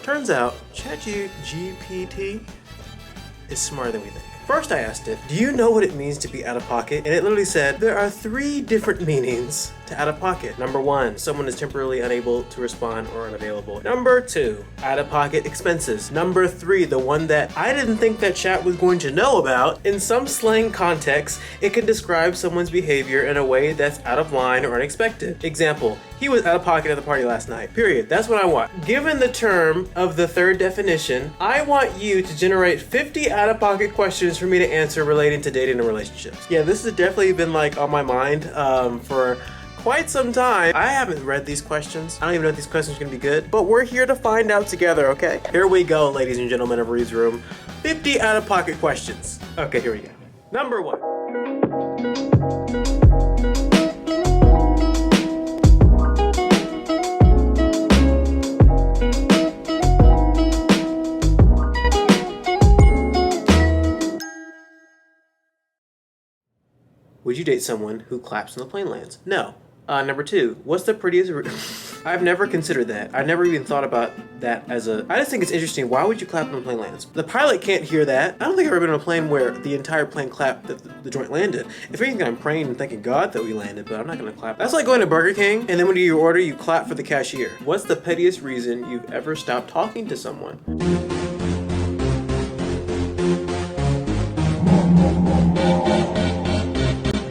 Turns out, ChatGPT is smarter than we think. First I asked it, do you know what it means to be out of pocket? And it literally said, there are 3 different meanings to out of pocket. Number 1, someone is temporarily unable to respond or unavailable. Number 2, out of pocket expenses. Number 3, the one that I didn't think that chat was going to know about. In some slang context, it can describe someone's behavior in a way that's out of line or unexpected. Example, he was out of pocket at the party last night. Period. That's what I want. Given the term of the 3rd definition, I want you to generate 50 out of pocket questions for me to answer relating to dating and relationships. Yeah, this has definitely been like on my mind for quite some time. I haven't read these questions. I don't even know if these questions are gonna be good, but we're here to find out together, okay? Here we go, ladies and gentlemen of Reid's Room. 50 out of pocket questions. Okay, here we go. Number 1. Would you date someone who claps when the plane lands? No. Number 2, what's the prettiest I've never considered that. I've never even thought about that as a... I just think it's interesting. Why would you clap when the plane lands? The pilot can't hear that. I don't think I've ever been on a plane where the entire plane clapped that the joint landed. If anything, I'm praying and thanking God that we landed, but I'm not gonna clap. That's like going to Burger King, and then when you do your order, you clap for the cashier. What's the pettiest reason you've ever stopped talking to someone?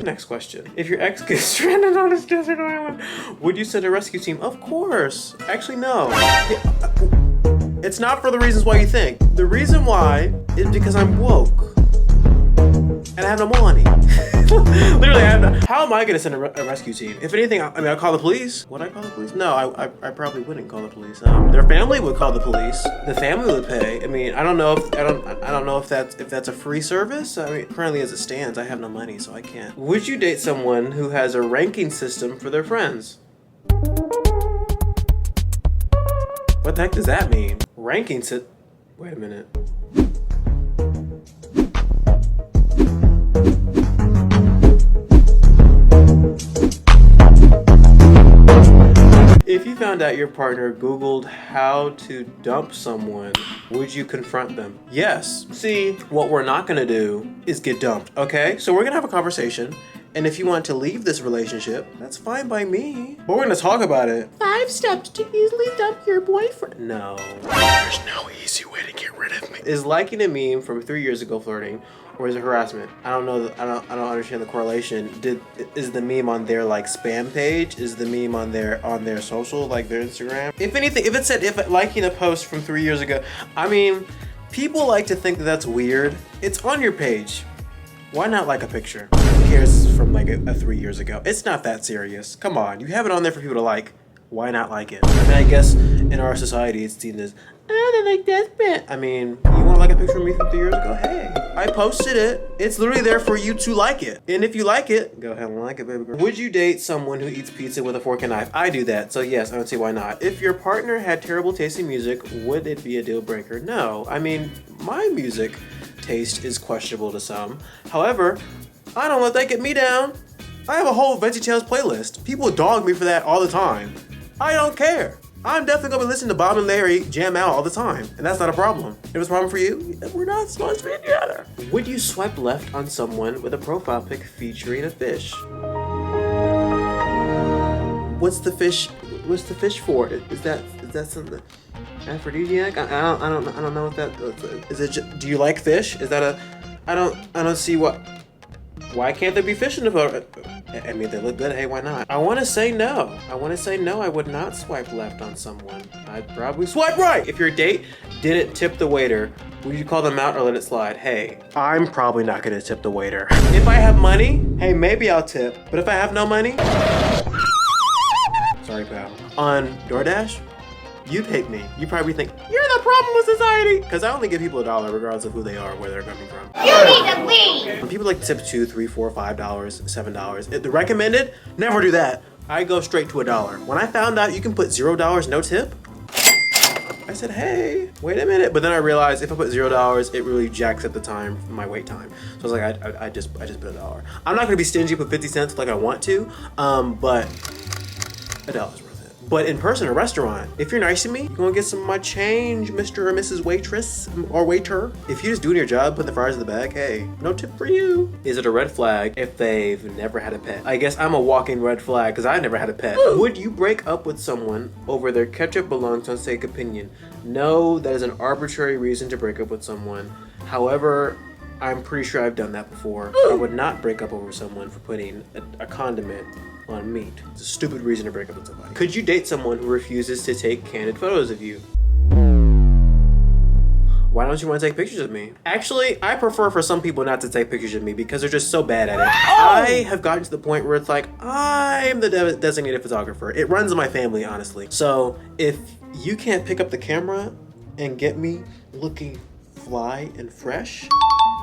Next question. If your ex gets stranded on this desert island, would you send a rescue team? Of course. Actually, no. It's not for the reasons why you think. The reason why is because I'm woke. And I have no money. Literally, how am I gonna send a rescue team? If anything, I'll call the police. Would I call the police? No, I probably wouldn't call the police. Their family would call the police. The family would pay. I mean, I don't know if that's a free service. I mean, currently as it stands, I have no money, so I can't. Would you date someone who has a ranking system for their friends? What the heck does that mean? Ranking system? Wait a minute. If you found out your partner Googled how to dump someone, would you confront them? Yes. See, what we're not gonna do is get dumped, okay? So we're gonna have a conversation, and if you want to leave this relationship, that's fine by me. But we're gonna talk about it. 5 steps to easily dump your boyfriend. No. There's no easy way to get rid of me. Is liking a meme from 3 years ago flirting, or is it harassment? I don't know. I don't understand the correlation. Is the meme on their like spam page? Is the meme on their social, like their Instagram? If anything, if liking a post from 3 years ago, I mean, people like to think that that's weird. It's on your page. Why not like a picture? Who cares from like a 3 years ago? It's not that serious. Come on, you have it on there for people to like. Why not like it? I mean, I guess in our society it's seen as, oh, they like that bit. I mean, you want to like a picture of me from 3 years ago? Hey, I posted it. It's literally there for you to like it. And if you like it, go ahead and like it, baby girl. Would you date someone who eats pizza with a fork and knife? I do that, so yes, I don't see why not. If your partner had terrible taste in music, would it be a deal breaker? No. I mean, my music taste is questionable to some. However, I don't let that get me down. I have a whole VeggieTales playlist. People dog me for that all the time. I don't care. I'm definitely gonna be listening to Bob and Larry jam out all the time, and that's not a problem. If it's a problem for you, we're not supposed to be together. Would you swipe left on someone with a profile pic featuring a fish? What's the fish for? Is that something aphrodisiac? I don't know what that is. Do you like fish? Is that a? I don't see what. Why can't there be fish in the photo? I mean, they look good. Hey, why not? I want to say no. I would not swipe left on someone. I'd probably swipe right. If your date didn't tip the waiter, would you call them out or let it slide? Hey, I'm probably not going to tip the waiter. If I have money, hey, maybe I'll tip. But if I have no money, sorry, pal. On DoorDash, you'd hate me. You probably think, you're the problem with society. Because I only give people $1 regardless of who they are or where they're coming from. You need to leave! When people like tip $2, $3, $4, $5, $7, the recommended, never do that. I go straight to $1. When I found out you can put $0, no tip, I said, hey, wait a minute. But then I realized if I put $0, it really jacks up the time, my wait time. So I was like, I just put $1. I'm not gonna be stingy, put 50 cents like I want to, but $1 is worth it. But in person, a restaurant, if you're nice to me, you're gonna get some of my change, Mr. or Mrs. Waitress or waiter. If you're just doing your job, put the fries in the bag, hey, no tip for you. Is it a red flag if they've never had a pet? I guess I'm a walking red flag because I never had a pet. Would you break up with someone over their ketchup belongs on sake opinion? No, that is an arbitrary reason to break up with someone. However, I'm pretty sure I've done that before. I would not break up over someone for putting a condiment on meat. It's a stupid reason to break up with somebody. Could you date someone who refuses to take candid photos of you? Why don't you want to take pictures of me? Actually, I prefer for some people not to take pictures of me because they're just so bad at it. I have gotten to the point where it's like, I'm the designated photographer. It runs in my family, honestly. So if you can't pick up the camera and get me looking fly and fresh,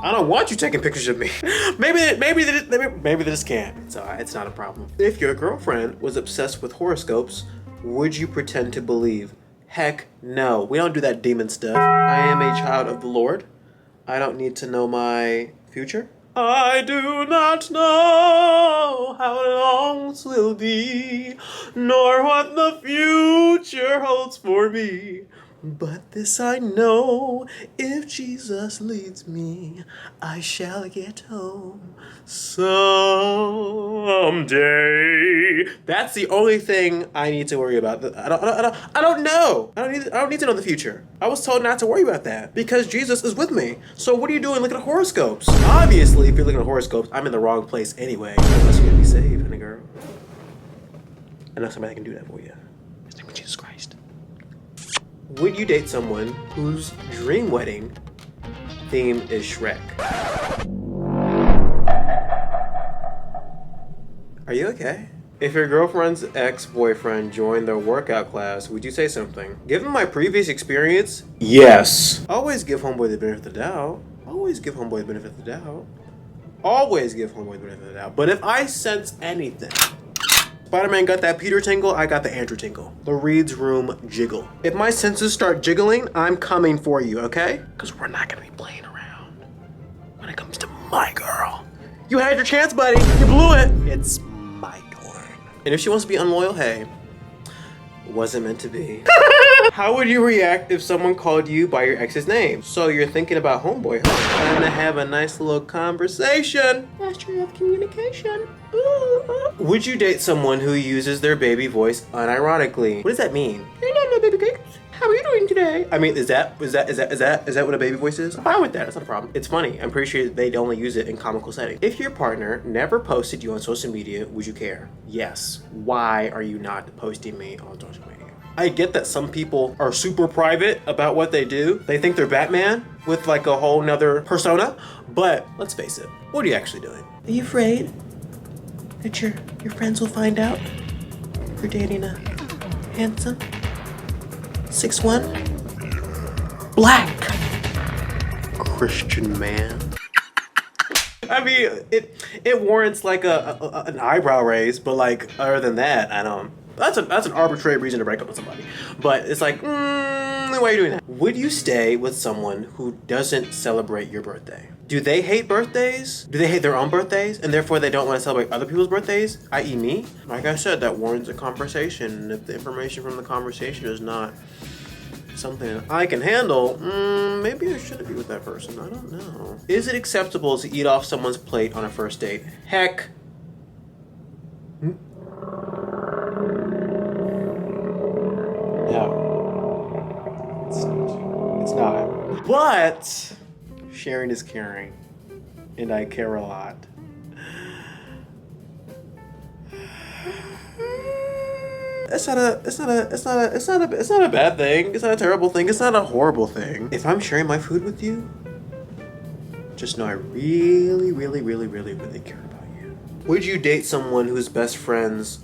I don't want you taking pictures of me. maybe they just can't. So it's not a problem. If your girlfriend was obsessed with horoscopes, would you pretend to believe? Heck no. We don't do that demon stuff. I am a child of the Lord. I don't need to know my future. I do not know how long this will be, nor what the future holds for me. But this I know, if Jesus leads me, I shall get home someday. That's the only thing I need to worry about. I don't know. I don't need to know the future. I was told not to worry about that because Jesus is with me. So what are you doing looking at horoscopes? Obviously, if you're looking at horoscopes, I'm in the wrong place anyway. Unless you're gonna be saved, honey girl. I know somebody can do that for you. His name is Jesus Christ. Would you date someone whose dream wedding theme is Shrek? Are you okay? If your girlfriend's ex-boyfriend joined their workout class, would you say something? Given my previous experience, yes. Always give homeboy the benefit of the doubt. Always give homeboy the benefit of the doubt. Always give homeboy the benefit of the doubt. But if I sense anything, Spider-Man got that Peter tingle, I got the Andrew tingle. The Reid's room jiggle. If my senses start jiggling, I'm coming for you, okay? Because we're not gonna be playing around when it comes to my girl. You had your chance, buddy. You blew it. It's my turn. And if she wants to be unloyal, hey, it wasn't meant to be. How would you react if someone called you by your ex's name? So you're thinking about homeboy, huh? Trying to have a nice little conversation. Mastery of communication. Would you date someone who uses their baby voice unironically? What does that mean? Hey, no, baby cake. How are you doing today? I mean, is that what a baby voice is? I'm fine with that. That's not a problem. It's funny. I'm pretty sure they only use it in comical settings. If your partner never posted you on social media, would you care? Yes. Why are you not posting me on social media? I get that some people are super private about what they do. They think they're Batman with like a whole nother persona. But let's face it, what are you actually doing? Are you afraid that your friends will find out you're dating a handsome 6'1" black Christian man? I mean, it warrants like an eyebrow raise, but like other than that, I don't. That's an arbitrary reason to break up with somebody. But it's like, why are you doing that? Would you stay with someone who doesn't celebrate your birthday? Do they hate birthdays? Do they hate their own birthdays? And therefore they don't want to celebrate other people's birthdays, i.e. me? Like I said, that warrants a conversation. And if the information from the conversation is not something that I can handle, maybe I shouldn't be with that person. I don't know. Is it acceptable to eat off someone's plate on a first date? Heck. No. It's not. But sharing is caring. And I care a lot. It's not a bad thing. It's not a terrible thing. It's not a horrible thing. If I'm sharing my food with you, just know I really, really, really, really, really care about you. Would you date someone who's best friends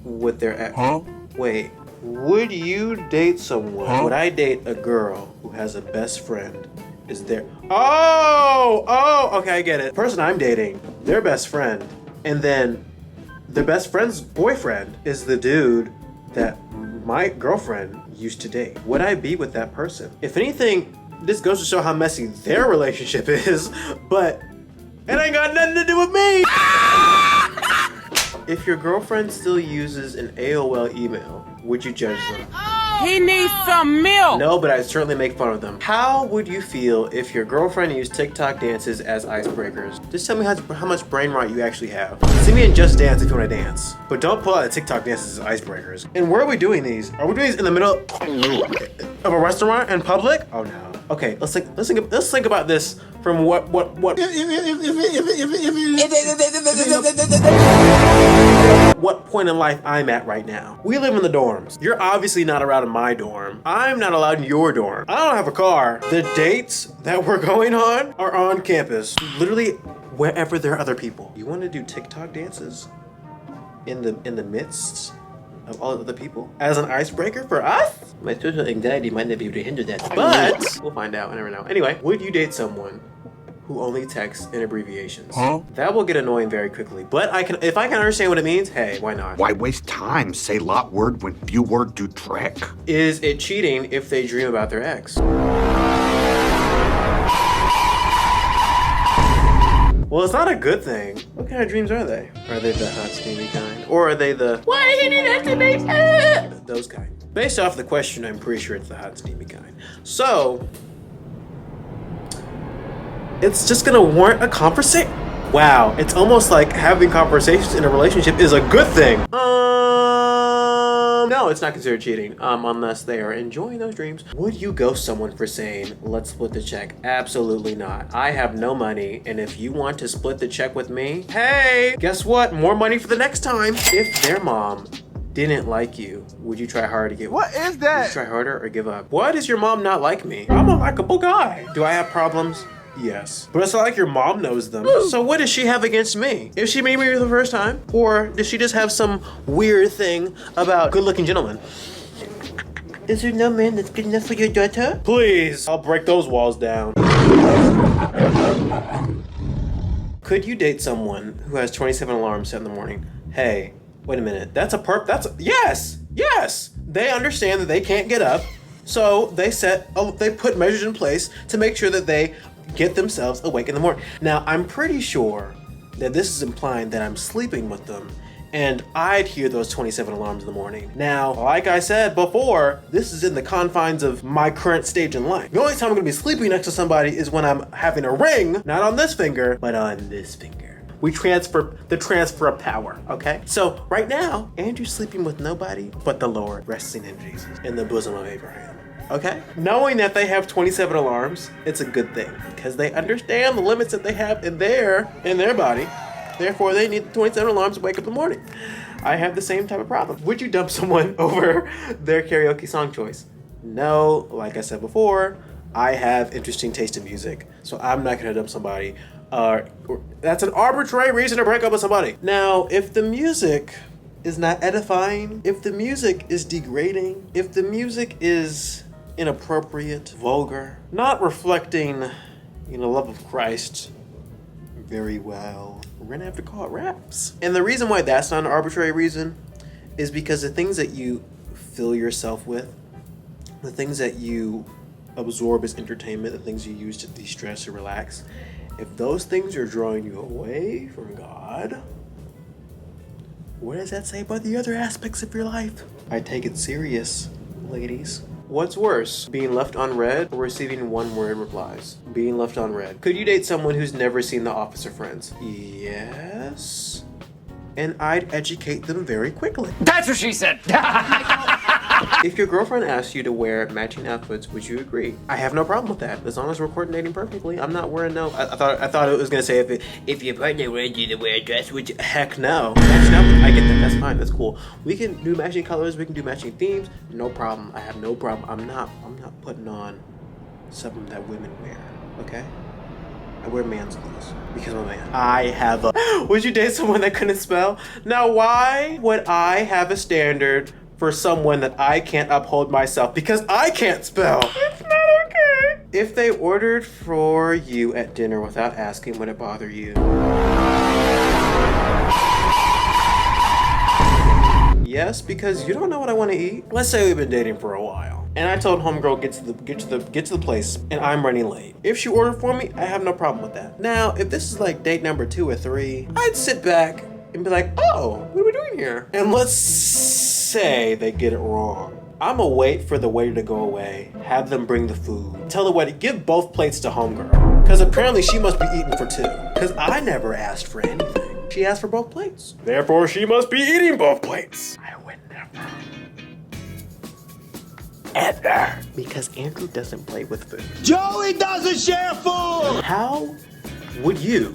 with their ex? Huh? Wait. Would you date someone? Huh? Would I date a girl who has a best friend? Is there? Oh, okay, I get it. The person I'm dating, their best friend, and then their best friend's boyfriend is the dude that my girlfriend used to date. Would I be with that person? If anything, this goes to show how messy their relationship is, but it ain't got nothing to do with me. If your girlfriend still uses an AOL email, would you judge them? He needs some milk. No, but I'd certainly make fun of them. How would you feel if your girlfriend used TikTok dances as icebreakers? Just tell me how much brain rot you actually have. See me in Just Dance if you want to dance. But don't pull out the TikTok dances as icebreakers. And where are we doing these? Are we doing these in the middle of a restaurant in public? Oh no. Okay, let's think about this from what point in life I'm at right now. We live in the dorms. You're obviously not allowed in my dorm. I'm not allowed in your dorm. I don't have a car. The dates that we're going on are on campus. Literally wherever there are other people. You want to do TikTok dances in the midst of all of the people as an icebreaker for us? My social anxiety might not be able to hinder that, but we'll find out. I never know. Anyway, would you date someone who only texts in abbreviations? That will get annoying very quickly, but if I can understand what it means, hey, why not? Why waste time? Say lot word when few word do trick. Is it cheating if they dream about their ex? Well, it's not a good thing. What kind of dreams are they? Are they the hot, steamy kind? Or are they the, why did he do that to me? Those kind. Based off the question, I'm pretty sure it's the hot, steamy kind. So, it's just gonna warrant a conversation. Wow, it's almost like having conversations in a relationship is a good thing. No, it's not considered cheating, unless they are enjoying those dreams. Would you ghost someone for saying, let's split the check? Absolutely not. I have no money, and if you want to split the check with me, hey, guess what? More money for the next time. If their mom didn't like you, would you try harder to get? What is that? Would you try harder or give up? Why does your mom not like me? I'm a likable guy. Do I have problems? Yes. But it's not like your mom knows them. So what does she have against me? If she made me for the first time? Or does she just have some weird thing about good-looking gentlemen? Is there no man that's good enough for your daughter? Please, I'll break those walls down. Could you date someone who has 27 alarms set in the morning? Hey, wait a minute. Yes! They understand that they can't get up. So they put measures in place to make sure that they get themselves awake in the morning. Now, I'm pretty sure that this is implying that I'm sleeping with them and I'd hear those 27 alarms in the morning. Now, like I said before, this is in the confines of my current stage in life. The only time I'm gonna be sleeping next to somebody is when I'm having a ring, not on this finger, but on this finger. We transfer of power, okay? So right now, Andrew's sleeping with nobody but the Lord, resting in Jesus, in the bosom of Abraham. Okay? Knowing that they have 27 alarms, it's a good thing because they understand the limits that they have in their body. Therefore, they need 27 alarms to wake up in the morning. I have the same type of problem. Would you dump someone over their karaoke song choice? No, like I said before, I have interesting taste in music, so I'm not gonna dump somebody. That's an arbitrary reason to break up with somebody. Now, if the music is not edifying, if the music is degrading, if the music is inappropriate, vulgar, not reflecting, love of Christ very well, we're gonna have to call it raps. And the reason why that's not an arbitrary reason is because the things that you fill yourself with, the things that you absorb as entertainment, the things you use to de-stress or relax, if those things are drawing you away from God, what does that say about the other aspects of your life? I take it serious, ladies. What's worse, being left unread or receiving one-word replies? Being left unread. Could you date someone who's never seen The Office or Friends? Yes. And I'd educate them very quickly. That's what she said. If your girlfriend asks you to wear matching outfits, would you agree? I have no problem with that, as long as we're coordinating perfectly. I'm not wearing no. I thought it was gonna say if your partner wanted you to wear a dress, would you? Heck no. Matching outfits, I get that. That's fine. That's cool. We can do matching colors. We can do matching themes. No problem. I have no problem. I'm not putting on something that women wear. Okay. I wear man's clothes because I'm a man. Would you date someone that couldn't spell? Now, why would I have a standard for someone that I can't uphold myself? Because I can't spell. It's not okay. If they ordered for you at dinner without asking, would it bother you? Yes, because you don't know what I want to eat. Let's say we've been dating for a while, and I told homegirl get to the place, and I'm running late. If she ordered for me, I have no problem with that. Now, if this is like date number 2 or 3, I'd sit back and be like, oh, what are we doing here? And let's say they get it wrong. I'ma wait for the waiter to go away, have them bring the food, tell the waiter, give both plates to homegirl. Cause apparently she must be eating for two. Cause I never asked for anything. She asked for both plates. Therefore, she must be eating both plates. I would never. Ever. Because Andrew doesn't play with food. Joey doesn't share food! How would you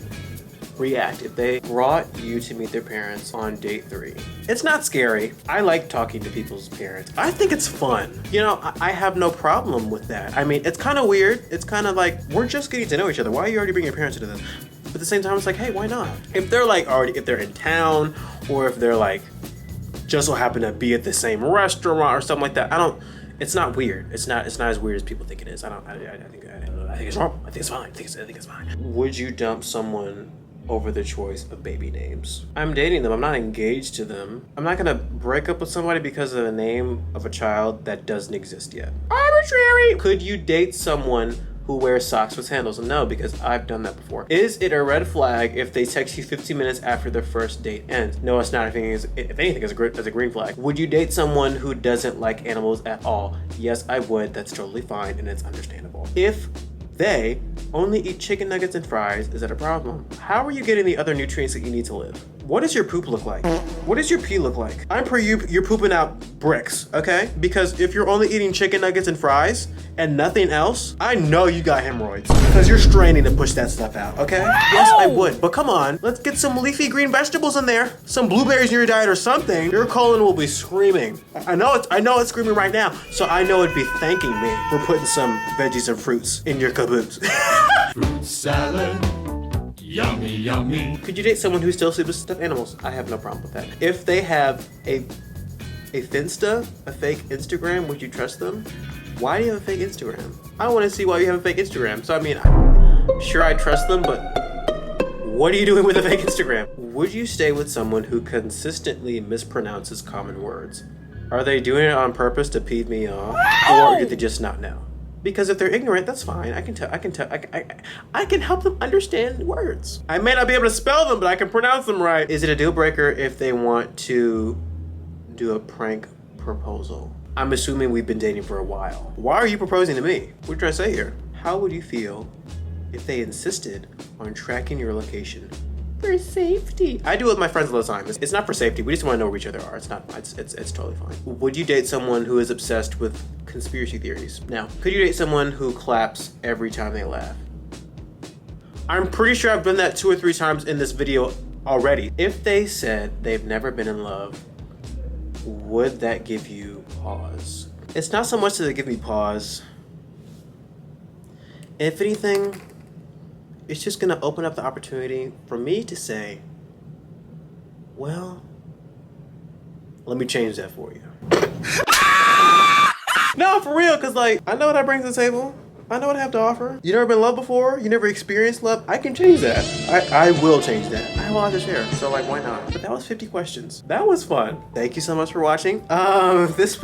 react if they brought you to meet their parents on date 3? It's not scary. I like talking to people's parents. I think it's fun. You know, I have no problem with that. I mean, it's kind of weird. It's kind of like, we're just getting to know each other. Why are you already bringing your parents into this? But at the same time, it's like, hey, why not? If they're like already, if they're in town, or if they're like, just so happen to be at the same restaurant or something like that, it's not weird. It's not as weird as people think it is. I think it's wrong. I think it's fine. I think it's fine. Would you dump someone over the choice of baby names? I'm dating them. I'm not engaged to them. I'm not gonna break up with somebody because of the name of a child that doesn't exist yet. Arbitrary! Could you date someone who wears socks with sandals? No, because I've done that before. Is it a red flag if they text you 15 minutes after their first date ends? No, it's not. If anything, it's a green flag. Would you date someone who doesn't like animals at all? Yes, I would. That's totally fine and it's understandable. If they only eat chicken nuggets and fries, is that a problem? How are you getting the other nutrients that you need to live? What does your poop look like? What does your pee look like? I'm per you're pooping out bricks, okay? Because if you're only eating chicken nuggets and fries and nothing else, I know you got hemorrhoids because you're straining to push that stuff out, okay? Yes, I would, but come on, let's get some leafy green vegetables in there, some blueberries in your diet or something. Your colon will be screaming. I know it's screaming right now, so I know it'd be thanking me for putting some veggies and fruits in your caboose. Fruit salad. Yummy, yummy. Could you date someone who still sleeps with stuffed animals? I have no problem with that. If they have a Finsta, a fake Instagram, would you trust them? Why do you have a fake Instagram? I want to see why you have a fake Instagram. So I mean, sure I trust them, but what are you doing with a fake Instagram? Would you stay with someone who consistently mispronounces common words? Are they doing it on purpose to peeve me off, or do they just not know? Because if they're ignorant, that's fine. I can help them understand words. I may not be able to spell them, but I can pronounce them right. Is it a deal breaker if they want to do a prank proposal? I'm assuming we've been dating for a while. Why are you proposing to me? What are you trying to say here? How would you feel if they insisted on tracking your location for safety? I do it with my friends all the time. It's not for safety. We just want to know where each other are. It's not. It's totally fine. Would you date someone who is obsessed with conspiracy theories? Now, could you date someone who claps every time they laugh? I'm pretty sure I've done that 2 or 3 times in this video already. If they said they've never been in love, would that give you pause? It's not so much that it give me pause. If anything, it's just gonna open up the opportunity for me to say, well, let me change that for you. No, for real, cause like, I know what I bring to the table. I know what I have to offer. You never been in love before? You never experienced love? I can change that. I will change that. I have a lot to share, so like, why not? But that was 50 questions. That was fun. Thank you so much for watching. This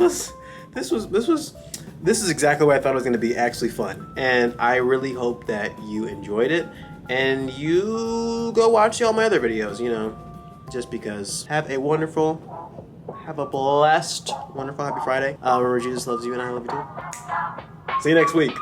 is exactly what I thought it was gonna be, actually fun. And I really hope that you enjoyed it and you go watch all my other videos, you know, just because. Have a blessed, wonderful, happy Friday. Remember, Jesus loves you and I love you too. See you next week.